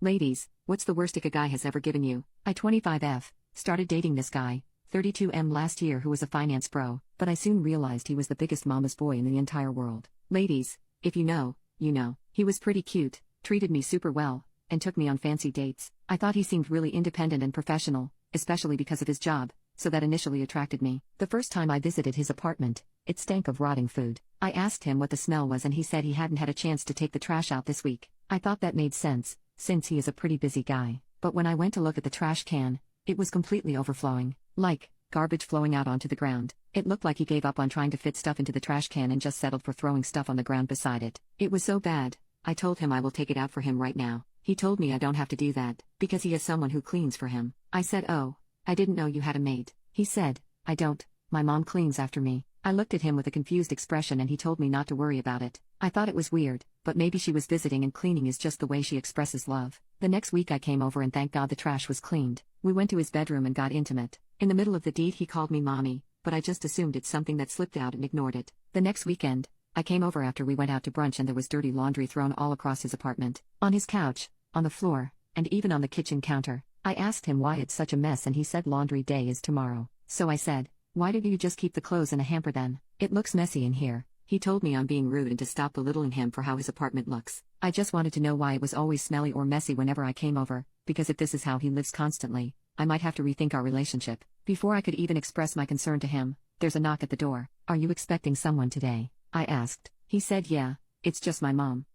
Ladies, what's the worst ick a guy has ever given you? I 25F, started dating this guy, 32M last year who was a finance bro, but I soon realized he was the biggest mama's boy in the entire world. Ladies, if you know, you know. He was pretty cute, treated me super well, and took me on fancy dates. I thought he seemed really independent and professional, especially because of his job, so that initially attracted me. The first time I visited his apartment, it stank of rotting food. I asked him what the smell was and he said he hadn't had a chance to take the trash out this week. I thought that made sense, since he is a pretty busy guy. But when I went to look at the trash can, it was completely overflowing. Like, garbage flowing out onto the ground. It looked like he gave up on trying to fit stuff into the trash can and just settled for throwing stuff on the ground beside it. It was so bad. I told him I will take it out for him right now. He told me I don't have to do that, because he has someone who cleans for him. I said, oh, I didn't know you had a maid. He said, I don't, my mom cleans after me. I looked at him with a confused expression and he told me not to worry about it. I thought it was weird, but maybe she was visiting and cleaning is just the way she expresses love. The next week I came over and thank God the trash was cleaned. We went to his bedroom and got intimate. In the middle of the deed he called me mommy, but I just assumed it's something that slipped out and ignored it. The next weekend, I came over after we went out to brunch and there was dirty laundry thrown all across his apartment. On his couch, on the floor, and even on the kitchen counter. I asked him why it's such a mess and he said laundry day is tomorrow. So I said, why didn't you just keep the clothes in a hamper then? It looks messy in here. He told me I'm being rude and to stop belittling him for how his apartment looks. I just wanted to know why it was always smelly or messy whenever I came over, because if this is how he lives constantly, I might have to rethink our relationship. Before I could even express my concern to him, there's a knock at the door. Are you expecting someone today? I asked. He said yeah, it's just my mom.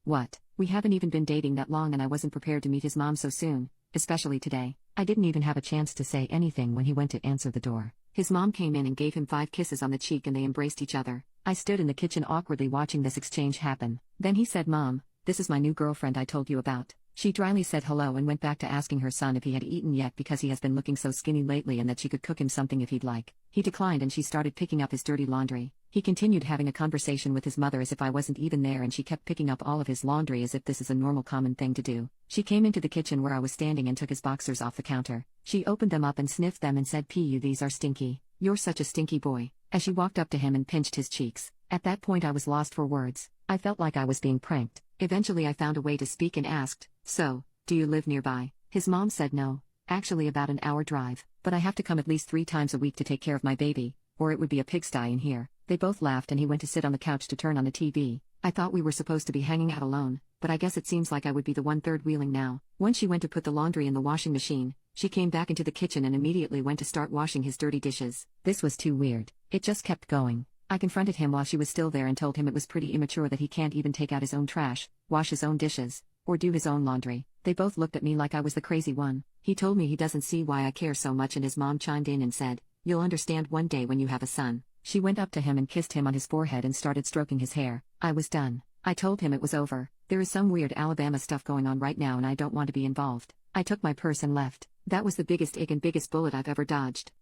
What? We haven't even been dating that long and I wasn't prepared to meet his mom so soon, especially today. I didn't even have a chance to say anything when he went to answer the door. His mom came in and gave him 5 kisses on the cheek and they embraced each other. I stood in the kitchen awkwardly watching this exchange happen. Then he said, Mom, this is my new girlfriend I told you about. She dryly said hello and went back to asking her son if he had eaten yet because he has been looking so skinny lately and that she could cook him something if he'd like. He declined and she started picking up his dirty laundry. He continued having a conversation with his mother as if I wasn't even there and she kept picking up all of his laundry as if this is a normal common thing to do. She came into the kitchen where I was standing and took his boxers off the counter. She opened them up and sniffed them and said, Pu, these are stinky. You're such a stinky boy. As she walked up to him and pinched his cheeks. At that point I was lost for words. I felt like I was being pranked. Eventually I found a way to speak and asked, so, do you live nearby? His mom said no. Actually about an hour drive. But I have to come at least 3 times a week to take care of my baby, or it would be a pigsty in here. They both laughed and he went to sit on the couch to turn on the TV. I thought we were supposed to be hanging out alone, but I guess it seems like I would be the one third wheeling now. Once she went to put the laundry in the washing machine, she came back into the kitchen and immediately went to start washing his dirty dishes. This was too weird. It just kept going. I confronted him while she was still there and told him it was pretty immature that he can't even take out his own trash, wash his own dishes, or do his own laundry. They both looked at me like I was the crazy one. He told me he doesn't see why I care so much and his mom chimed in and said, you'll understand one day when you have a son. She went up to him and kissed him on his forehead and started stroking his hair. I was done. I told him it was over. There is some weird Alabama stuff going on right now and I don't want to be involved. I took my purse and left. That was the biggest ick and biggest bullet I've ever dodged.